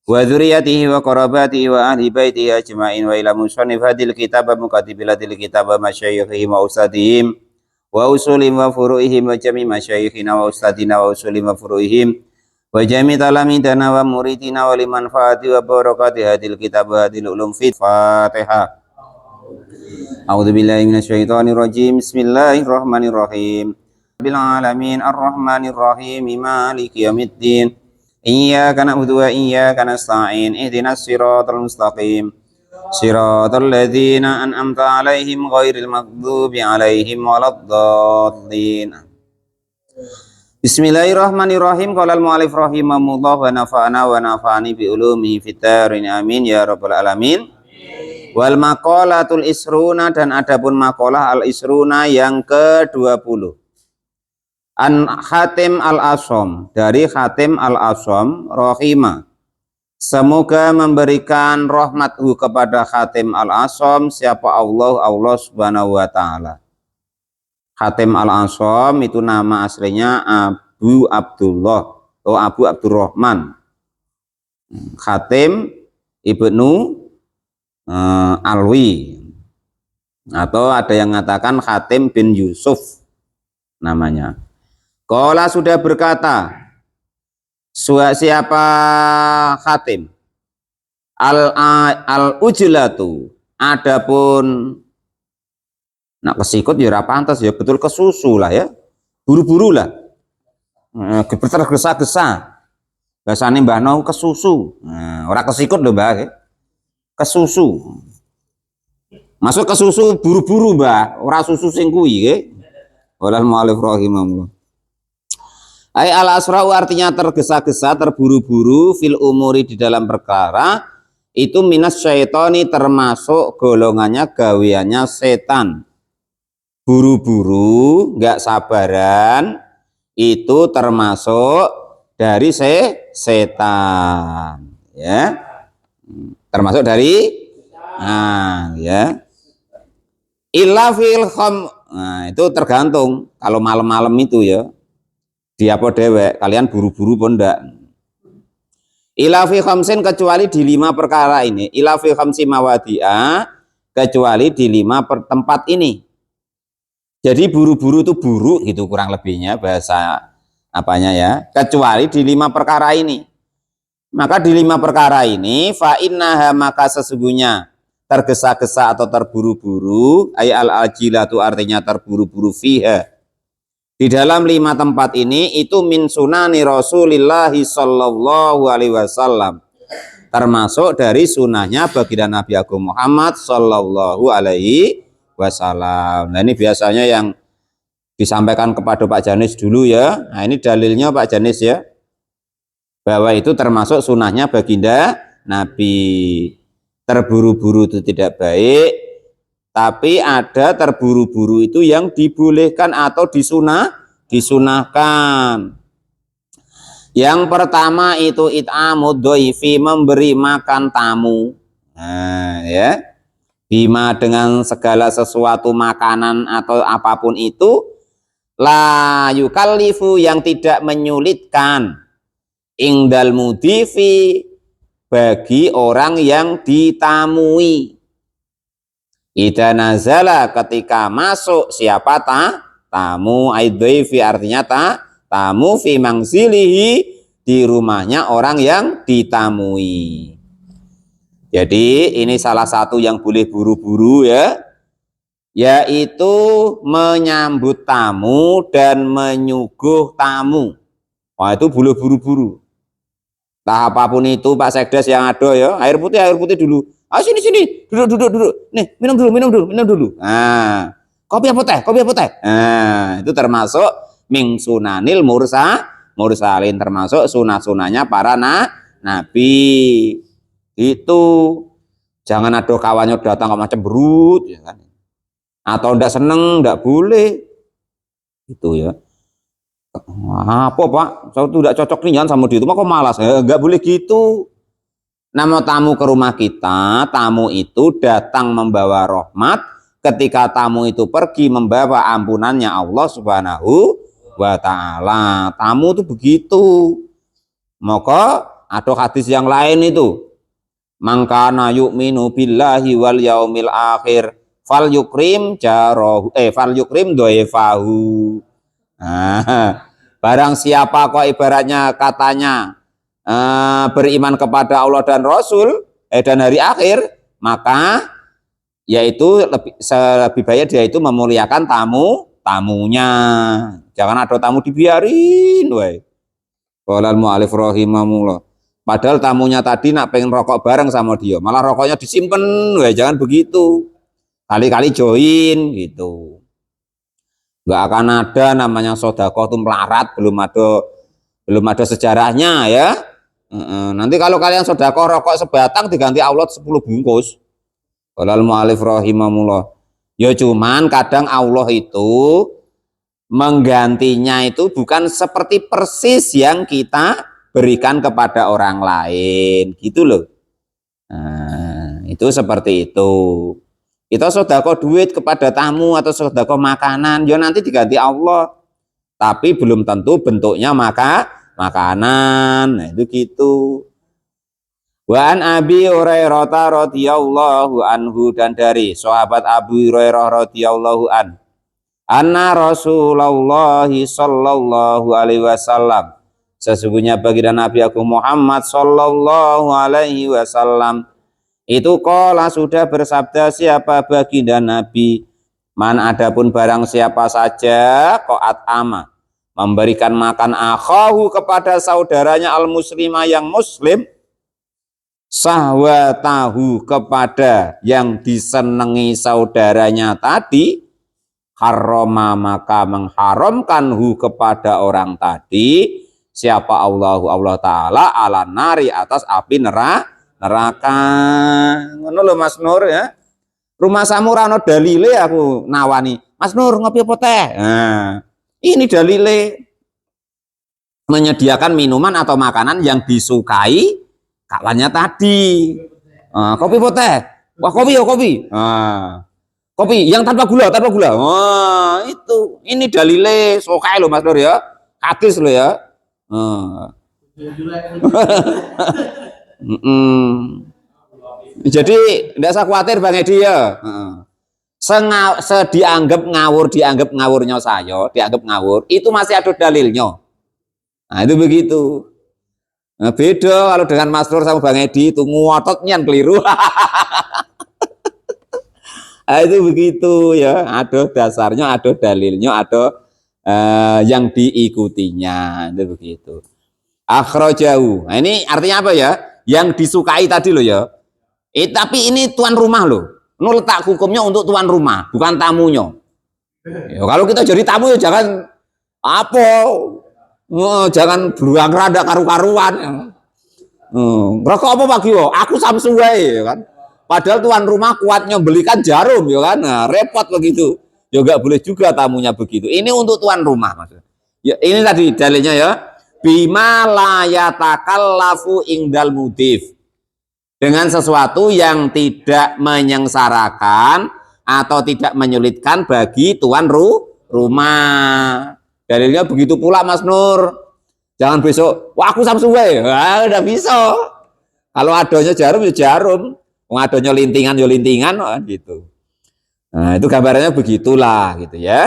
wa dzurriyyatihi wa qarabatihi wa ahli baitihi ajma'in wa ila musannif hadil kitab muqaddimatil kitab masyayikhihim wa ustadihim wa usulihim wa furu'ihim wa jami' masyayikhina wa ustadina wa usulihim wa furu'ihim wa jami' talamidana wa muridina wa liman fa'ati wa barakati hadil kitab hadil ulum fit Fatihah. A'udzu billahi minasyaitonir rajim. Bismillahirrahmanirrahim. Rabbil alamin arrahmanir rahim maliki yaumiddin. Iyyaka na'budu wa iyyaka nasta'in. Ihdinas siratal mustaqim. Siratal ladzina an'amta 'alaihim ghairil maghdubi 'alaihim waladdallin. Bismillahirrahmanirrahim. Qala al-mu'allif rahimahullah wa nafa'ana wa nafa'ani bi ulumihi fid dharin amin ya rabbal alamin. Wal maqalatul isruna, dan adapun maqalah al isruna yang ke-20. An Hatim al-Asham, dari Hatim al-Asham rahimah, semoga memberikan rahmathu kepada Hatim al-Asham siapa Allah subhanahu wa ta'ala. Hatim al-Asham itu nama aslinya Abu Abdullah atau Abu Abdurrahman. Hatim ibnu Alwi, atau ada yang mengatakan Hatim bin Yusuf namanya. Qala sudah berkata siapa Hatim al-ujlatu, adapun nak kesikut ya ora pantas ya, betul kesusu lah ya, buru-buru lah, tergesa-gesa, bahasane Mbah Noh kesusu, ora kesikut lho Mbah, kesusu, masuk kesusu buru-buru Mbah, ora susu sing kuwi nggih. Walal mu'allif rahimahullah. Ai al-asra'u artinya tergesa-gesa, terburu-buru, fil umuri di dalam perkara, itu minas syaitoni termasuk golongannya gaweannya setan. Buru-buru, enggak sabaran, itu termasuk dari setan, ya. Termasuk dari ya. Illa fil kham, nah itu tergantung kalau malam-malam itu ya. Dia apa dewek, kalian buru-buru pun ndak. Ila fi khamsin, kecuali di 5 perkara ini. Ila fi khamsi mawadi'a, kecuali di 5 tempat ini. Jadi buru-buru itu buruk gitu kurang lebihnya bahasa apanya ya. Kecuali di 5 perkara ini. Maka di 5 perkara ini fa innaha, maka sesungguhnya tergesa-gesa atau terburu-buru, ay al-ajilatu artinya terburu-buru fiha. Di dalam 5 tempat ini itu min sunani Rasulillah sallallahu alaihi wasallam, termasuk dari sunahnya baginda Nabi Agung Muhammad sallallahu alaihi wasallam. Nah ini biasanya yang disampaikan kepada Pak Janis dulu ya. Nah ini dalilnya Pak Janis ya, bahwa itu termasuk sunahnya baginda Nabi. Terburu-buru itu tidak baik, tapi ada terburu-buru itu yang dibolehkan atau disunahkan. Yang pertama itu it'amud dhaifi, memberi makan tamu. Nah, ya. Bima, dengan segala sesuatu makanan atau apapun itu, la yukallifu, yang tidak menyulitkan, ingdal mudifi, bagi orang yang ditamui. Idza nazala, ketika masuk siapa tamu, aidhaifi artinya tamu, fi mangzilihi, di rumahnya orang yang ditamui. Jadi ini salah satu yang boleh buru-buru ya, yaitu menyambut tamu dan menyuguh tamu. Wah itu boleh buru-buru. Entah apapun itu Pak Sekdes yang ada ya, air putih dulu. Ah sini, duduk. Nih, minum dulu. Nah, kopi apa teh? Nah, itu termasuk min sunanil mursalin, termasuk sunah-sunahnya para nabi. Itu jangan ada kawannya datang kok macam berut ya kan. Atau ndak seneng, ndak boleh. Itu ya. Apa Pak? Saya tuh tidak cocok nih sama dia itu, kok malas? Enggak boleh gitu. Nama tamu ke rumah kita, tamu itu datang membawa rahmat. Ketika tamu itu pergi membawa ampunannya Allah Subhanahu wa ta'ala. Tamu itu begitu. Maka Ada hadis yang lain itu. Mangkana yu'minu billahi wal yaumil akhir fal yukrim jarahu fal yukrim doefahu. Barang siapa kok ibaratnya katanya beriman kepada Allah dan Rasul dan hari akhir, maka yaitu lebih baik dia itu memuliakan tamunya. Jangan ada tamu dibiarin, weh. Qolal mu'alif rahimahullah. Padahal tamunya tadi nak pengen rokok bareng sama dia, malah rokoknya disimpen, weh. Jangan begitu. Kali-kali join gitu. Nggak akan ada namanya sedekah itu melarat, belum ada sejarahnya ya. Nanti kalau kalian sedekah rokok sebatang diganti Allah 10 bungkus. Qolal mu'alif rahimahullah. Ya cuman kadang Allah itu menggantinya itu bukan seperti persis yang kita berikan kepada orang lain gitu loh. Itu seperti itu. Kita sedekah duit kepada tamu atau sedekah makanan, ya nanti diganti Allah. Tapi belum tentu bentuknya makanan. Nah, itu gitu. Wa an Abi Hurairah radhiyallahu anhu, dan dari sahabat Abu Hurairah radhiyallahu an. Anna Rasulullah sallallahu alaihi wasallam, sesungguhnya baginda Nabi Agung Muhammad sallallahu alaihi wasallam itu qala sudah bersabda, siapa baginda Nabi, man adapun barang siapa saja qaat ama memberikan makan akhahu kepada saudaranya al muslimah yang muslim, sahwatahu kepada yang disenangi saudaranya tadi, harrama maka mengharamkanhu kepada orang tadi, siapa Allah Ta'ala ala nari atas api neraka. Ngono lho Mas Nur ya. Rumah samu rano dalile aku nawani. Mas Nur ngopi apa teh? Nah, ini dalile menyediakan minuman atau makanan yang disukai kawannya tadi. Kopi apa teh? Wah kopi ya kopi. Kopi yang tanpa gula. Itu ini dalile sukai lo Mas Nur ya. Hadis lo ya. Jadi tidak usah khawatir Bang Edi ya. Dianggap ngawurnya saya, dianggap ngawur, itu masih ada dalilnya. Nah itu begitu. Nah, beda kalau dengan Mas Nur sama Bang Edi itu ngototnya keliru. Nah, itu begitu ya, ada dasarnya, ada dalilnya, ada yang diikutinya, itu begitu. Akhrajahu. Nah, ini artinya apa ya? Yang disukai tadi loh ya. Tapi ini tuan rumah loh. Ini letak hukumnya untuk tuan rumah, bukan tamunya. Ya, kalau kita jadi tamu ya jangan jangan beruang rada karu-karuan. Rokok apa Pak Giwo? Aku Samsu wae ya kan. Padahal tuan rumah kuatnya belikan jarum ya kan. Nah, repot begitu. Ya enggak boleh juga tamunya begitu. Ini untuk tuan rumah maksudnya. Ya, ini tadi dalilnya ya. Bima la yatakallafu ingdal mudif. Dengan sesuatu yang tidak menyengsarakan atau tidak menyulitkan bagi tuan rumah. Dalilnya begitu pula Mas Nur. Jangan besok, wah aku Samsu wae. Wah, udah bisa. Kalau adanya jarum ya jarum. Adanya lintingan ya lintingan gitu. Nah, itu gambarannya begitulah gitu ya.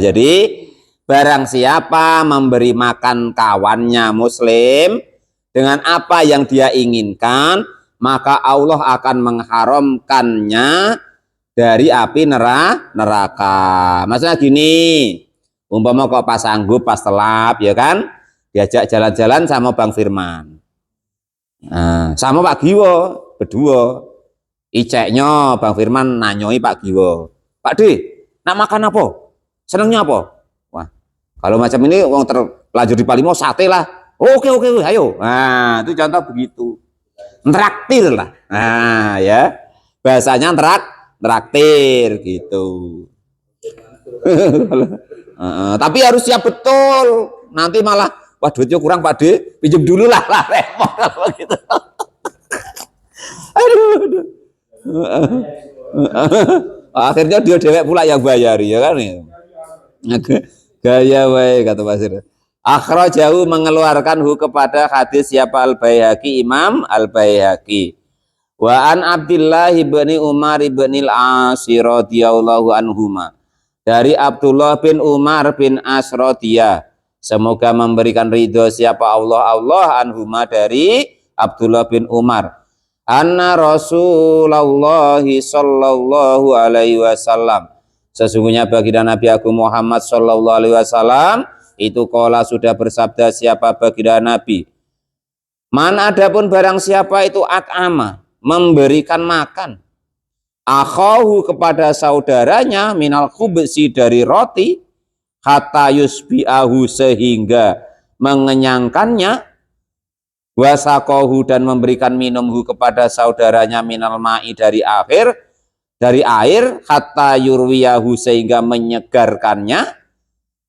Jadi barang siapa memberi makan kawannya muslim dengan apa yang dia inginkan, maka Allah akan mengharamkannya dari api neraka. Maksudnya gini, umpama kok pas sanggup, pas telap ya kan, diajak jalan-jalan sama Bang Firman. Nah, sama Pak Giwo berdua. Iceknya Bang Firman nanyoi Pak Giwo, Pak D, nak makan apa? Senengnya apa? Wah, kalau macam ini uang terlanjur di Palimo sate lah. Oke, ayo. Nah, itu contoh begitu. Traktir lah. Nah, ya. Bahasanya traktir gitu. Tapi harus siap betul. Nanti malah wah duitnya kurang Pak D, pinjam dulu lah repot kalau gitu. Aduh. Akhirnya dia dewek pula yang bayar ya kan. Gaya wae kata Pasir. Akhrajahu mengeluarkan kepada hadis siapa Al-Baihaqi, Imam Al-Baihaqi. Wa an Abdullah ibni Umar ibni al-As radhiyallahu anhuma. Dari Abdullah bin Umar bin As radhiyallahu, semoga memberikan ridho siapa Allah anhuma, dari Abdullah bin Umar. Anna Rasulullah sallallahu alaihi wasallam, sesungguhnya baginda Nabi Agung Muhammad sallallahu alaihi wasallam itu qala sudah bersabda siapa baginda Nabi. Man adapun barang siapa itu at'ama memberikan makan akhahu kepada saudaranya minal khubsi dari roti hatta yusbi'ahu sehingga mengenyangkannya, wasakohu dan memberikan minumhu kepada saudaranya minal ma'i dari air hatta yurwiyahu sehingga menyegarkannya,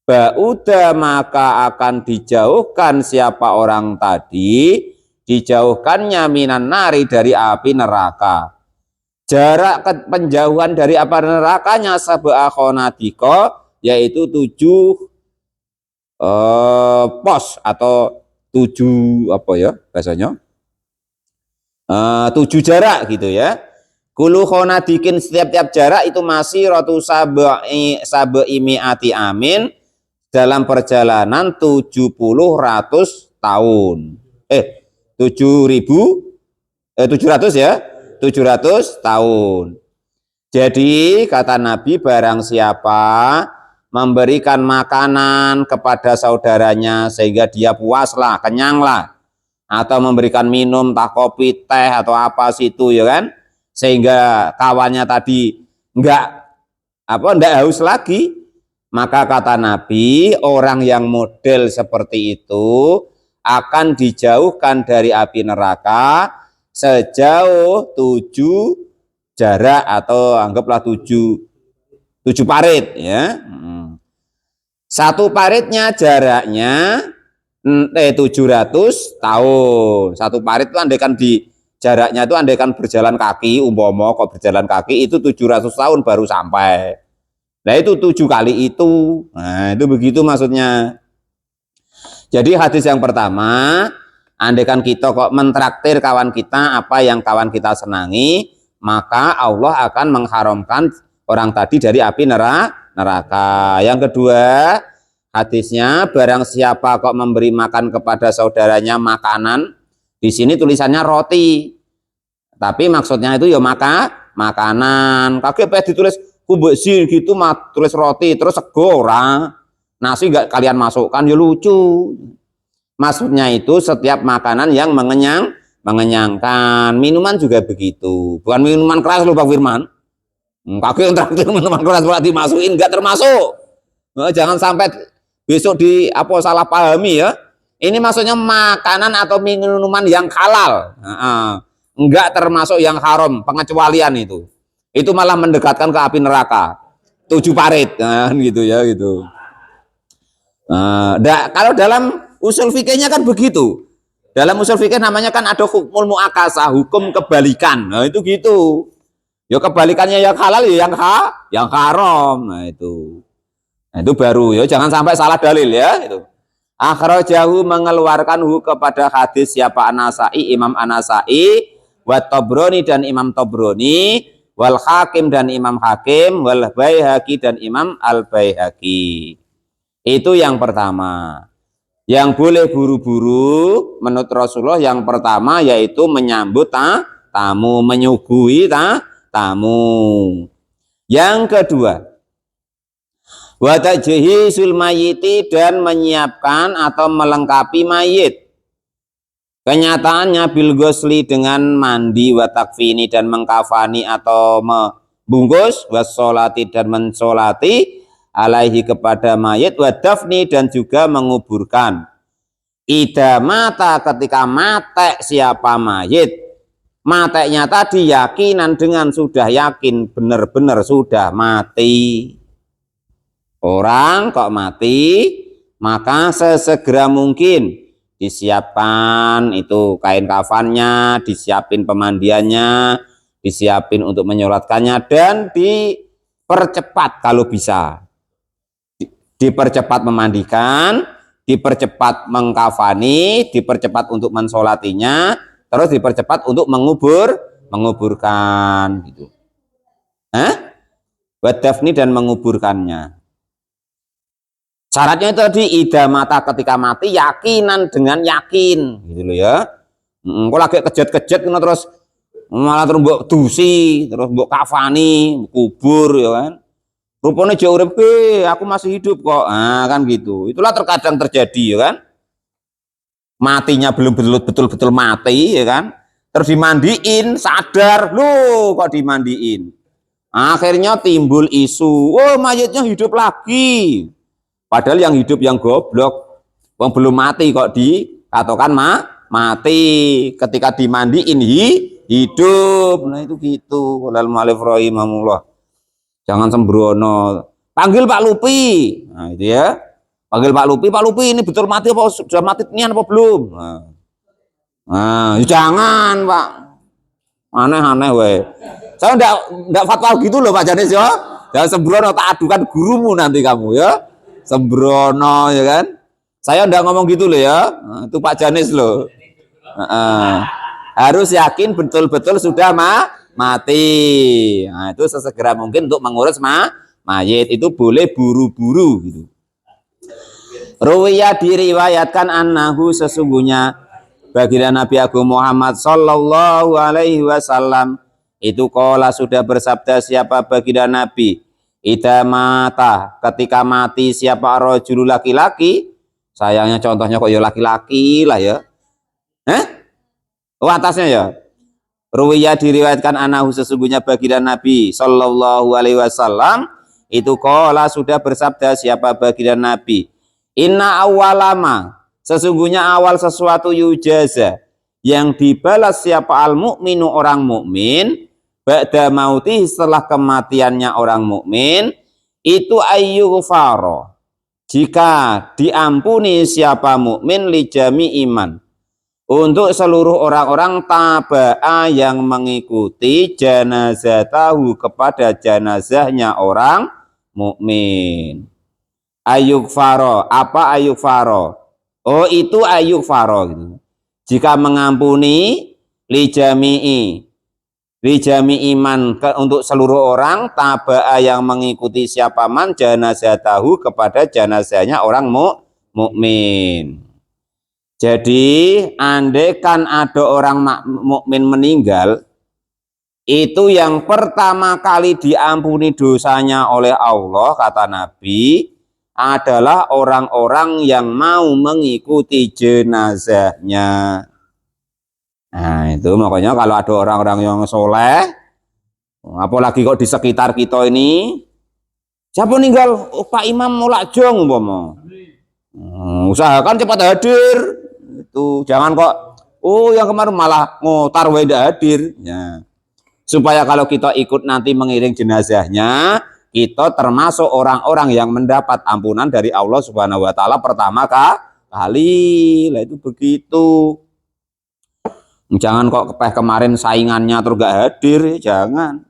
ba'uda maka akan dijauhkan siapa orang tadi, dijauhkannya minan nari dari api neraka. Jarak penjauhan dari api nerakanya sab'a khonadiko, yaitu 7 pos atau 7 apa ya bahasanya, 7 jarak gitu ya. Kulu khonadikin, setiap jarak itu masih rotu sab'i mi'ati amin, dalam perjalanan 70 ratus tahun. 700 ya, 700 tahun. Jadi kata Nabi, barang siapa memberikan makanan kepada saudaranya sehingga dia puaslah, kenyanglah, atau memberikan minum tak kopi, teh atau apa situ ya kan, sehingga kawannya tadi enggak haus lagi, maka kata Nabi, orang yang model seperti itu akan dijauhkan dari api neraka sejauh 7 jarak atau anggaplah 7 parit ya. Satu paritnya jaraknya 700 tahun. Satu parit itu andaikan jaraknya itu andaikan berjalan kaki, umpama kok berjalan kaki itu 700 tahun baru sampai. Nah itu 7 kali itu. Nah itu begitu maksudnya. Jadi hadis yang pertama, andaikan kita kok mentraktir kawan kita apa yang kawan kita senangi, maka Allah akan mengharamkan orang tadi dari api neraka. Yang kedua, hadisnya barang siapa kok memberi makan kepada saudaranya makanan, di sini tulisannya roti, tapi maksudnya itu ya makanan. Kaget ditulis kubesi gitu, tulis roti terus sego ora, nasi enggak kalian masukkan, ya lucu. Maksudnya itu setiap makanan yang mengenyangkan. Minuman juga begitu, bukan minuman keras loh Pak Firman. Kaki yang terakhir minuman keras dimasukin enggak termasuk. Jangan sampai besok salah pahami ya. Ini maksudnya makanan atau minuman yang halal. Enggak termasuk yang haram, pengecualian itu. Itu malah mendekatkan ke api neraka. 7 parit kan gitu ya gitu. Kalau dalam usul fikihnya kan begitu. Dalam usul fikih namanya kan ada hukmul muakasah, hukum kebalikan. Nah itu gitu. Ya kebalikannya yang halal ya yang haram. Nah itu baru ya, jangan sampai salah dalil ya itu. Akhrajahu mengeluarkan kepada hadis siapa An-Nasa'i, Imam An-Nasa'i, wa Tabrani dan Imam Tabrani, wal Hakim dan Imam Hakim, wal Baihaqi dan Imam Al-Baihaqi. Itu yang pertama. Yang boleh buru-buru menurut Rasulullah yang pertama yaitu menyambut tamu, menyuguhi tamu. Yang kedua, wa tajhizul mayyiti dan menyiapkan atau melengkapi mayit. Kenyataannya bil ghusli dengan mandi, wa takfini dan mengkafani atau membungkus, wassolati dan mensolati alaihi kepada mayit, wa dafni dan juga menguburkan. Ida mata ketika mate siapa mayit, mateknya tadi yakinan dengan sudah yakin benar-benar sudah mati. Orang kok mati, maka sesegera mungkin disiapkan itu kain kafannya, disiapin pemandiannya, disiapin untuk menyolatkannya, dan dipercepat kalau bisa. Dipercepat memandikan, dipercepat mengkafani, dipercepat untuk mensolatinya, terus dipercepat untuk menguburkan gitu. Wadafni dan menguburkannya. Syaratnya itu tadi ida mata ketika mati yakinan dengan yakin gitu loh ya. Kok lagi kejet-kejet terus malah terus mbok dusi, terus mbok kafani, kubur ya kan. Rupanya jauh urip aku masih hidup kok. Nah, kan gitu. Itulah terkadang terjadi ya kan. Matinya belum betul-betul mati ya kan. Terus dimandiin, sadar, loh kok dimandiin. Akhirnya timbul isu, oh mayatnya hidup lagi. Padahal yang hidup yang goblok, yang belum mati kok dikatakan mati. Ketika dimandiin hidup. Nah itu gitu. Walal mu'allif rahimahullah. Jangan sembrono. Panggil Pak Lupi. Nah itu ya. Panggil Pak Lupi ini betul mati apa sudah mati nian apa belum? Nah jangan Pak. Aneh-aneh weh. Saya enggak fatwa gitu loh Pak Janis ya. Jangan sembrono, tak adukan gurumu nanti kamu ya. Sembrono ya kan. Saya enggak ngomong gitu loh ya. Nah, itu Pak Janis loh. Harus yakin betul-betul sudah mati. Nah, itu sesegera mungkin untuk mengurus mayit. Itu boleh buru-buru gitu. Ruwiyah diriwayatkan annahu sesungguhnya baginda Nabi Agung Muhammad sallallahu alaihi wasallam itu qala sudah bersabda siapa baginda Nabi ida mata ketika mati siapa rajul laki-laki, sayangnya contohnya kok ya laki-laki lah ya. Atasnya ya. Ruwiyah diriwayatkan annahu sesungguhnya baginda Nabi sallallahu alaihi wasallam itu qala sudah bersabda siapa baginda Nabi inna awalama sesungguhnya awal sesuatu yujaza yang dibalas siapa al mukminu orang mukmin ba'da mauti setelah kematiannya orang mukmin itu ayyughfara jika diampuni siapa mukmin li jami iman untuk seluruh orang-orang taba'a yang mengikuti janazatahu kepada janazahnya orang mukmin. Ayyughfara, apa ayyughfara? Oh itu ayyughfara gitu. Jika mengampuni li jami'i iman untuk seluruh orang taba'a yang mengikuti siapa man janazatahu kepada janazahnya orang mukmin. Jadi andaikan ada orang mukmin meninggal itu yang pertama kali diampuni dosanya oleh Allah kata Nabi adalah orang-orang yang mau mengikuti jenazahnya. Nah itu makanya kalau ada orang-orang yang soleh, apalagi kok di sekitar kita ini, siapa meninggal? Oh, Pak Imam nolak jong umpama. Usahakan cepat hadir. Itu jangan kok. Oh yang kemarin malah ngotar wae ndak hadir. Ya. Supaya kalau kita ikut nanti mengiring jenazahnya, kita termasuk orang-orang yang mendapat ampunan dari Allah Subhanahu wa taala pertama kali. Lah itu begitu. Jangan kok kemarin saingannya terus gak hadir, jangan.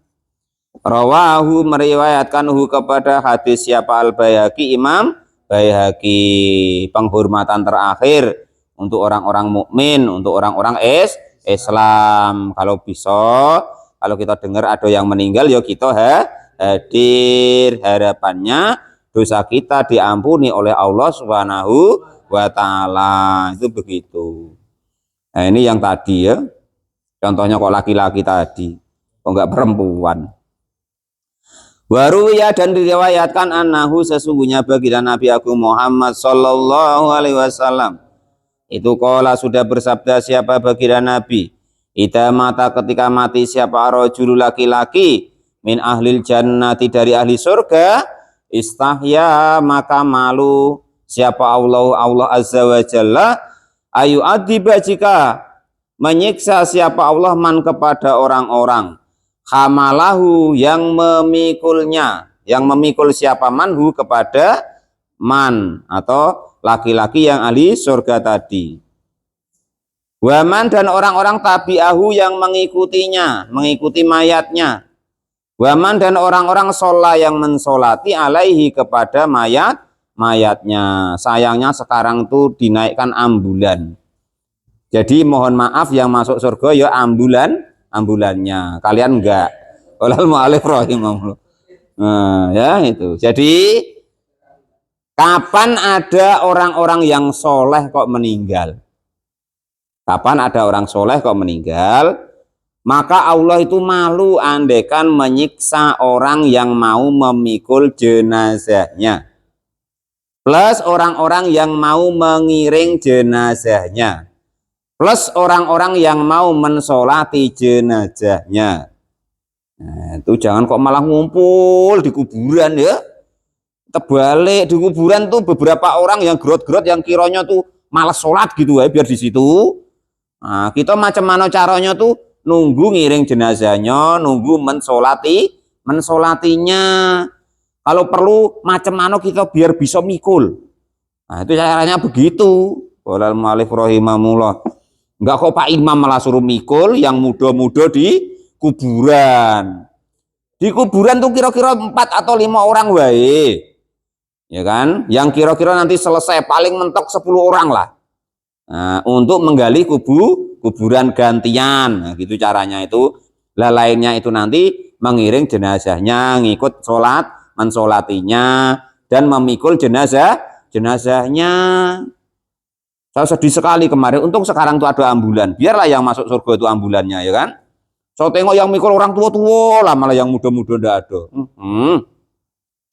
Rawahu meriwayatkan kepada hadis siapa Al-Baihaqi Imam Baihaqi penghormatan terakhir untuk orang-orang mukmin, untuk orang-orang Islam. Kalau bisa, kalau kita dengar ada yang meninggal, ya kita hadir. Harapannya dosa kita diampuni oleh Allah Subhanahu wa taala. Itu begitu. Nah, ini yang tadi ya. Contohnya kok laki-laki tadi, kok enggak perempuan. Baru ya dan diriwayatkan annahu sesungguhnya baginda Nabi Agung Muhammad sallallahu alaihi wasallam itu qala sudah bersabda siapa baginda Nabi ida mata ketika mati siapa rajul laki-laki min ahlil jannati dari ahli surga istahya maka malu siapa Allah azza wa jalla ayu adiba jika menyiksa siapa Allah man kepada orang-orang hamalahu yang memikulnya, yang memikul siapa manhu kepada man atau laki-laki yang ahli surga tadi. Waman dan orang-orang tabi'ahu yang mengikutinya, mengikuti mayatnya. Waman dan orang-orang sholat yang mensolati alaihi kepada mayatnya. Sayangnya sekarang tuh dinaikkan ambulan. Jadi mohon maaf yang masuk surga ya ambulannya. Kalian enggak. Walal mu'alif rahimahullah. Nah, ya itu. Jadi kapan ada orang-orang yang soleh kok meninggal? Kapan ada orang soleh kok meninggal? Maka Allah itu malu andaikan menyiksa orang yang mau memikul jenazahnya. Plus orang-orang yang mau mengiring jenazahnya. Plus orang-orang yang mau mensolati jenazahnya. Nah, itu jangan kok malah ngumpul di kuburan ya. Terbalik di kuburan tuh beberapa orang yang gerot-gerot yang kiranya tuh malas sholat gitu ya biar di situ. Nah, kita macam mana caranya tuh nunggu ngiring jenazahnya, nunggu mensolatinya. Kalau perlu macam mana kita biar bisa mikul. Nah, itu caranya begitu. Walal mu'alif rahimahullah. Enggak kok Pak Imam malah suruh mikul yang muda-muda di kuburan. Di kuburan tuh kira-kira 4 atau 5 orang wae. Ya kan? Yang kira-kira nanti selesai paling mentok 10 orang lah. Nah, untuk menggali kuburan gantian. Nah, gitu caranya itu. Lah lainnya itu nanti mengiring jenazahnya, ngikut sholat, mensolatinya, dan memikul jenazahnya. Saya sedih sekali kemarin. Untung sekarang tuh ada ambulan. Biarlah yang masuk surga itu ambulannya, ya kan? Saya tengok yang mikul orang tua-tua lah, malah yang muda-muda ndak ada.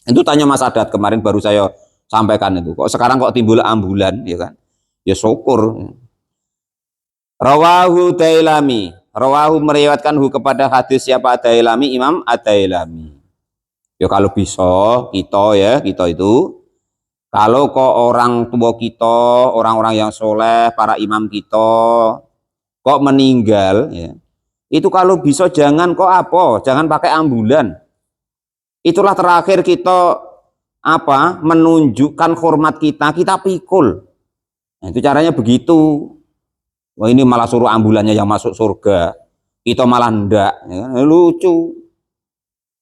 Itu tanya Mas Adat kemarin baru saya sampaikan itu. Kok sekarang kok timbul ambulan, ya kan? Ya syukur. Rawahu Dailami. Rawahu meriwayatkan kepada hadis siapa Dailami, Imam Ad-Dailami. Ya kalau bisa kita itu kalau kok orang tua kita, orang-orang yang soleh, para imam kita kok meninggal ya. Itu kalau bisa jangan kok jangan pakai ambulan. Itulah terakhir kita menunjukkan hormat kita pikul. Nah, itu caranya begitu. Wah, ini malah suruh ambulannya yang masuk surga. Kita malah ndak, ya kan? Lucu.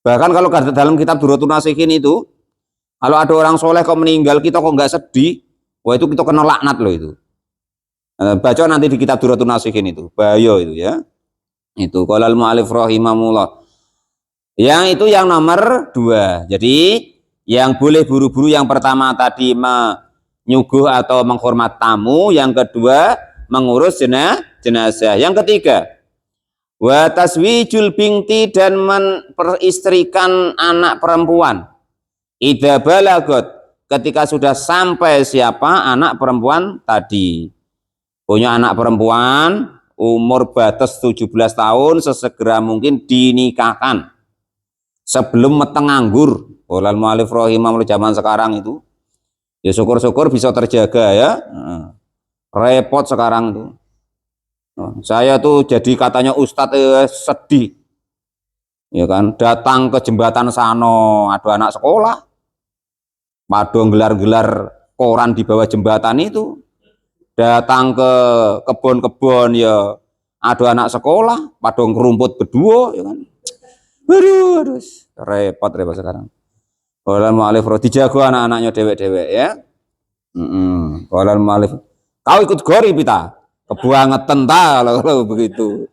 Bahkan kalau dalam kitab Durratun Nasihin itu, kalau ada orang soleh kok meninggal, kita kok nggak sedih. Wah, itu kita kena laknat loh itu. Baca nanti di kitab Durratun Nasihin itu, bahaya itu ya. Itu qalal mu'alif rahimahullah. Yang itu yang nomor 2. Jadi yang boleh buru-buru yang pertama tadi menyuguh atau menghormat tamu, yang kedua mengurus jenazah, yang ketiga wa taswijul binti dan memperistrikan anak perempuan. Idza balagot ketika sudah sampai siapa anak perempuan tadi. Punya anak perempuan umur batas 17 tahun sesegera mungkin dinikahkan sebelum meteng nganggur. Walal mu'alif rahimahullah zaman sekarang itu ya syukur-syukur bisa terjaga ya. Repot sekarang tuh. Saya tuh jadi katanya ustadz sedih. Ya kan, datang ke jembatan Sano, ada anak sekolah. Padahal gelar-gelar koran di bawah jembatan itu. Datang ke kebun-kebun ya ada anak sekolah, padahal ngerumput berdua ya kan. Waduh, repot sekarang. Walal mu'alif dijago anak-anaknya dewek-dewek ya. Walal mu'alif. Kau ikut gori pita, kebangetan kalau begitu.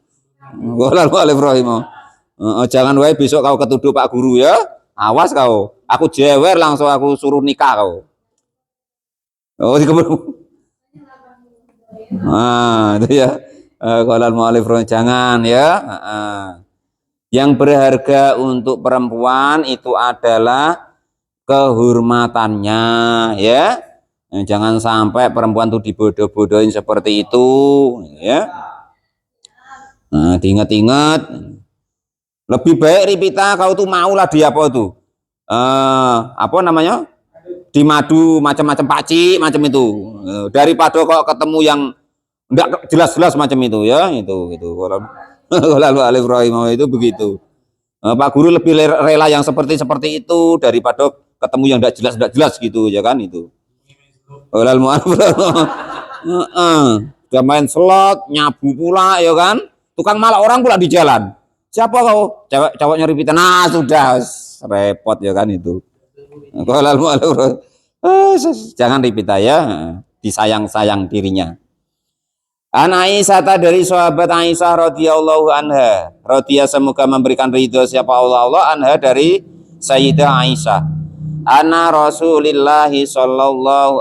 Walal mu'alif rahimah. Jangan wae besok kau ketuduh Pak Guru ya. Awas kau. Aku jewer langsung aku suruh nikah kau. Oh, dikeburu. Itu ya. Walal mu'alif rahimah jangan ya. Yang berharga untuk perempuan itu adalah kehormatannya ya. Jangan sampai perempuan tuh dibodoh-bodohin seperti itu ya. Nah, diingat-ingat. Lebih baik Ripita kau tuh maulah di apa tuh? Di madu macam-macam paci macam itu. Daripada kok ketemu yang enggak jelas-jelas macam itu ya, itu. Kalau alif rahimah itu begitu. Pak Guru lebih rela yang seperti itu daripada ketemu yang enggak jelas gitu ya kan itu. Olal mu'alif. Dia main slot, nyabu pula ya kan. Tukang malak orang pula di jalan. Siapa kau? Ceweknya Ripita. Nah, sudah repot ya kan itu. Olal mu'alif. Jangan repeat ya, disayang-sayang dirinya. An Aisyah dari sahabat Aisyah radhiyallahu anha, radhiyallahu semoga memberikan ridho siapa Allah anha dari Sayyidah Aisyah. Anna Rasulullah sallallahu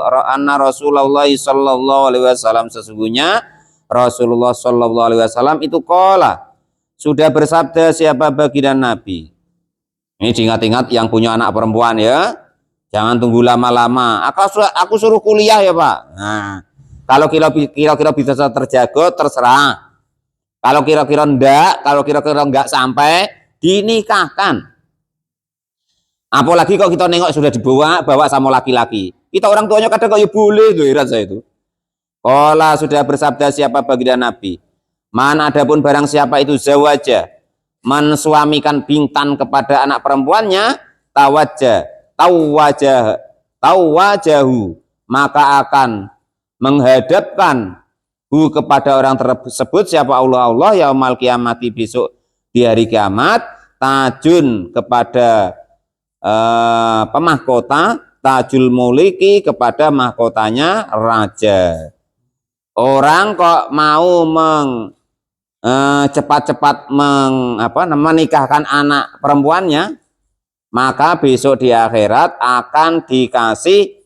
alaihi wasallam, sesungguhnya Rasulullah sallallahu alaihi wasallam itu qala, sudah bersabda siapa baginda Nabi. Ini diingat-ingat yang punya anak perempuan ya. Jangan tunggu lama-lama. Aku suruh kuliah ya Pak. Nah, kalau kira-kira bisa terjaga terserah. Kalau kira-kira enggak sampai dinikahkan. Apalagi kalau kita nengok sudah bawa sama laki-laki. Kita orang tuanya kadang kok ya boleh tuh, heran saya itu. Qala, sudah bersabda siapa baginda Nabi. Man adapun barang siapa itu zawaja, mensuamikan bintan kepada anak perempuannya, tawajahu, maka akan menghadapkan kepada orang tersebut siapa Allah yaumal kiamati, besok di hari kiamat, tajun kepada pemahkota, tajul muliki kepada mahkotanya raja. Orang kok mau cepat-cepat menikahkan anak perempuannya, maka besok di akhirat akan dikasih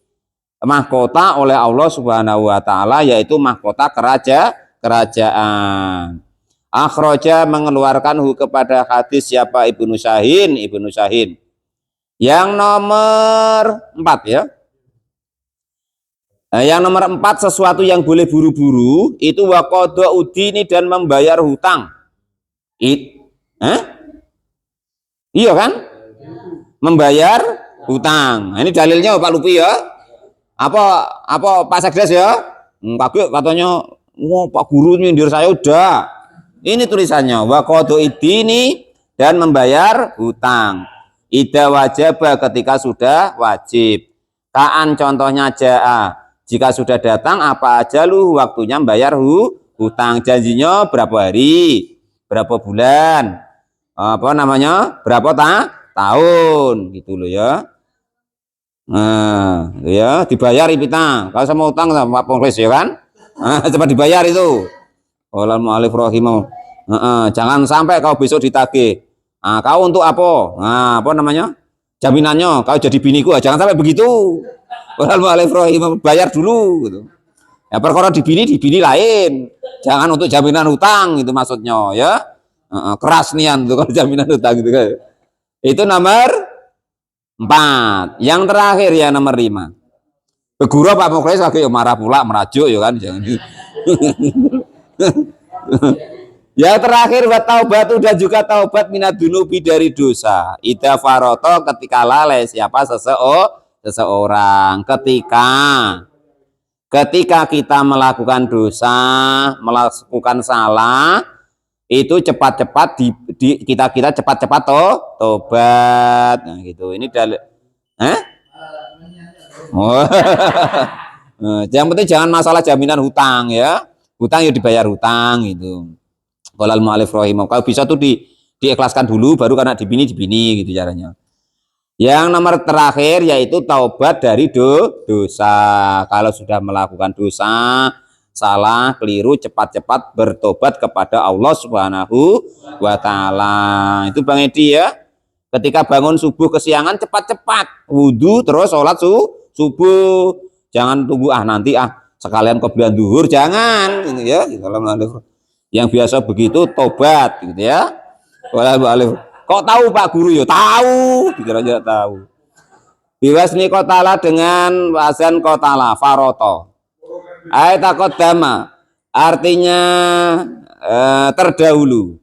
mahkota oleh Allah Subhanahu wa taala, yaitu mahkota kerajaan. Akhraja mengeluarkan kepada hadis siapa Ibnu Syahin. Yang nomor 4 ya. Yang nomor 4, sesuatu yang boleh buru-buru itu waqadha udini, dan membayar hutang. Iya kan? Membayar hutang. Nah, ini dalilnya Pak Lupi ya. Apa Pak Sekdes ya? Kaget katanya, wah Pak Guru nyindir saya udah. Ini tulisannya waqadha udini, dan membayar hutang. Ida wajaba, ketika sudah wajib. Kaan contohnya jaa, jika sudah datang apa aja lu waktunya bayar hutang. Janjinya berapa hari, berapa bulan, berapa tahun gitu loh ya. Nah ya, dibayar kita. Kalau sama utang sama Pak Pongres ya kan, cepat dibayar itu. Oleh mu'alif rahimah. Jangan sampai kau besok ditagih. Nah, kau untuk apa? Nah, jaminannya kau jadi biniku. Jangan sampai begitu. Oleh mu'alif rahimah, bayar dulu gitu. Ya perkara di bini lain. Jangan untuk jaminan hutang itu maksudnya ya. Keras nian tuh kalau jaminan hutang gitu kan. Itu nomor 4. Yang terakhir ya nomor 5. Beguru Pak Muklis lagi marah pula, merajuk ya kan, jangan. Yang terakhir taubatu, dan juga taubat minad dunubi, dari dosa. Ida faroto, ketika lalai siapa seseorang, ketika kita melakukan dosa, melakukan salah, itu cepat-cepat kita cepat-cepat tobat. Nah gitu. Ini dalil. Yang penting jangan masalah jaminan hutang ya. Hutang ya dibayar hutang gitu. Qolal mu'alif rahimah. Kalau bisa tuh diikhlaskan dulu, baru karena dibini gitu caranya. Yang nomor terakhir yaitu taubat dari dosa. Kalau sudah melakukan dosa, salah, keliru, cepat-cepat bertobat kepada Allah Subhanahu wa taala. Itu Bang Edi ya. Ketika bangun subuh kesiangan, cepat-cepat wudu terus sholat subuh. Jangan tunggu nanti sekalian qobliyah zuhur, jangan gitu ya. Yang biasa begitu tobat gitu ya. Kok tahu Pak Guru ya? Tahu, dikira tahu. Biwasni qatala, dengan wazan qatala, faroto. Taqaddama, artinya terdahulu.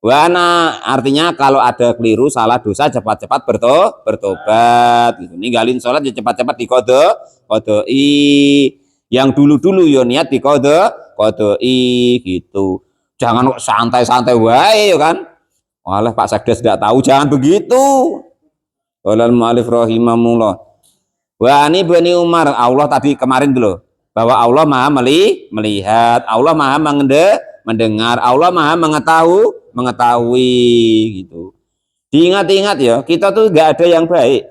Wana, artinya kalau ada keliru, salah, dosa, cepat-cepat bertobat gitu. Ninggalin sholat ya cepat-cepat diqodoi. Yang dulu-dulu ya niat diqodoi gitu. Jangan santai-santai wae ya kan. Walah Pak Sekdes tidak tahu, jangan begitu. Qolal mu'alif rahimahullah. Wa ani Bani Umar, Allah tadi kemarin dulu bahwa Allah Maha melihat, Allah Maha mendengar, Allah Maha mengetahui gitu. Diingat-ingat ya, kita tuh nggak ada yang baik.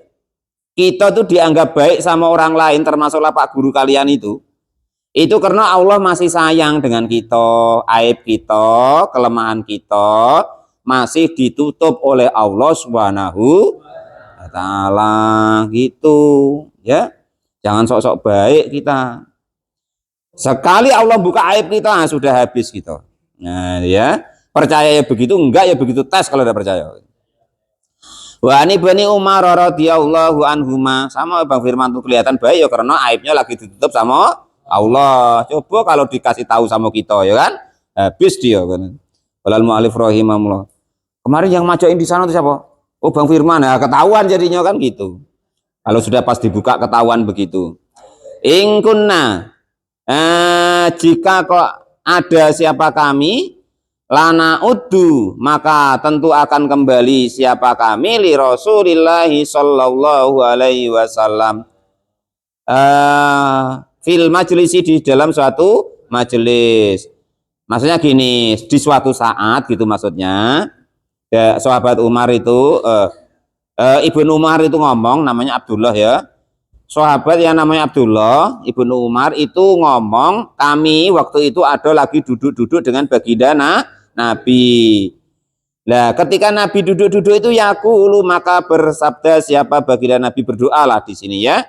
kita tuh dianggap baik sama orang lain, termasuklah Pak Guru kalian itu karena Allah masih sayang dengan kita, aib kita, kelemahan kita masih ditutup oleh Allah Subhanahu wa Ta'ala gitu ya. Jangan sok-sok baik kita. Sekali Allah buka aib kita, sudah habis kita. Nah ya, percaya ya begitu, enggak ya begitu, tes kalau udah percaya. Wa ani bani Umar radhiyallahu anhuma, sama Bang Firman tuh kelihatan baik ya karena aibnya lagi ditutup sama Allah. Coba kalau dikasih tahu sama kita ya kan, habis dia kan. Walal mu'alif rahimahullah. Kemarin yang majuin di sana itu siapa? Oh Bang Firman, ya ketahuan jadinya kan gitu. Kalau sudah pas dibuka ketahuan begitu. In kunna, jika kok ada siapa kami, lana uddu, maka tentu akan kembali siapa kami li Rasulillahi sallallahu alaihi wasallam fil majlisi, di dalam suatu majelis. Maksudnya gini, di suatu saat gitu maksudnya. Ya, sahabat Umar itu Ibnu Umar itu ngomong, namanya Abdullah ya. Sahabat yang namanya Abdullah Ibnu Umar itu ngomong, kami waktu itu ada lagi duduk-duduk dengan baginda Nabi. Nah, ketika Nabi duduk-duduk itu yaqulu, maka bersabda siapa baginda Nabi, berdoalah di sini ya.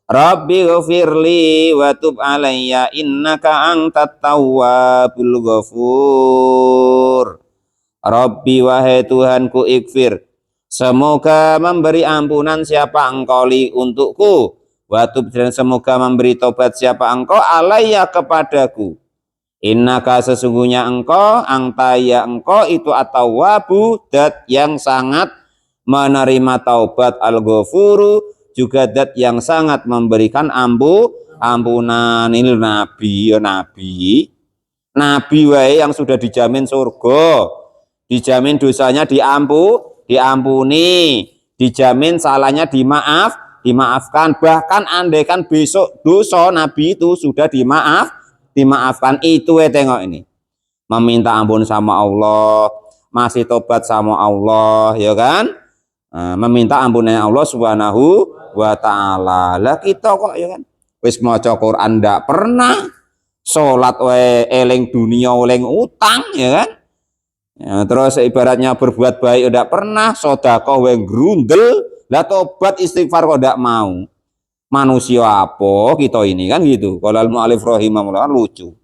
Rabbi ghafirli wa tub alayya innaka antat tawwabul ghafur. Rabbi wahai Tuhanku, ikfir, semoga memberi ampunan siapa engkau li untukku, wa tub, dan semoga memberi tobat siapa engkau alayya kepadaku. Innaka, sesungguhnya engkau, angta ya engkau itu at-tawwabu, dat yang sangat menerima taubat, al-ghafuru, juga dat yang sangat memberikan ampunan. Ini Nabi ya, Nabi wae yang sudah dijamin surga, dijamin dosanya diampuni, dijamin salahnya dimaafkan, bahkan andaikan besok dosa Nabi itu sudah dimaafkan. Itu tengok ini, meminta ampun sama Allah, masih tobat sama Allah ya kan, meminta ampunnya Allah Subhanahu wa Ta'ala. Lah kita kok ya kan wis maca Quran ndak pernah, salat wae eling dunia eling utang ya kan, ya, terus ibaratnya berbuat baik udah pernah, sedekah wae grundel, lah tobat istighfar kok ndak mau. Manusia apa kita ini kan gitu. Kalau al-mu'alif rahimahullah lucu.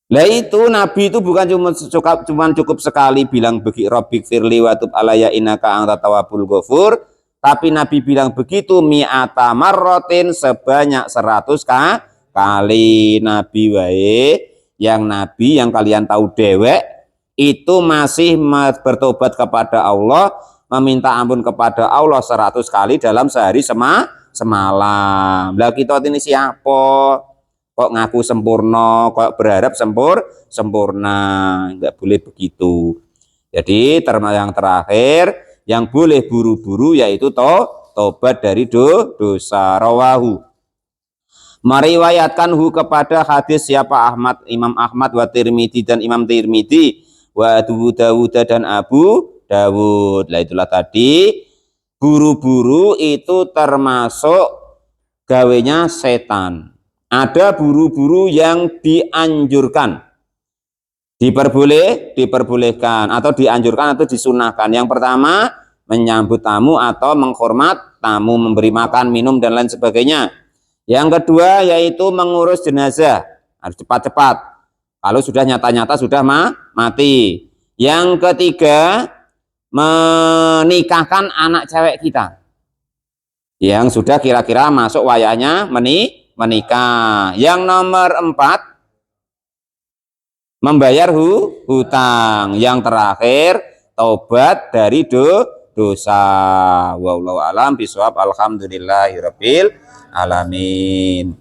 Lah itu Nabi itu bukan cuma cukup sekali bilang begi Rabbik firli wa tub alayya innaka antat tawwabul ghafur, tapi Nabi bilang begitu mi'ata marratin, sebanyak 100 kali. Nabi wae yang Nabi yang kalian tahu dewek itu masih bertobat kepada Allah, meminta ampun kepada Allah 100 kali dalam sehari semalam. Lah kita ini siapa kok ngaku sempurna, kok berharap sempurna? Enggak boleh begitu. Jadi yang terakhir yang boleh buru-buru yaitu tobat dari dosa. Rawahu, meriwayatkan kepada hadis siapa Ahmad, Imam Ahmad, wa Tirmidzi, dan Imam Tirmidzi, wa Abu Dawud, dan Abu Dawud. Lah itulah tadi, buru-buru itu termasuk gawenya setan. Ada buru-buru yang dianjurkan, diperbolehkan atau dianjurkan atau disunahkan. Yang pertama, menyambut tamu atau menghormat tamu, memberi makan, minum, dan lain sebagainya. Yang kedua yaitu mengurus jenazah, harus cepat-cepat kalau sudah nyata-nyata sudah mati. Yang ketiga, menikahkan anak cewek kita yang sudah kira-kira masuk wayahnya menikah. Yang nomor 4, membayar hutang. Yang terakhir, taubat dari dosa. Wallahu a'lam bishawab. Alhamdulillahirabbil alamin.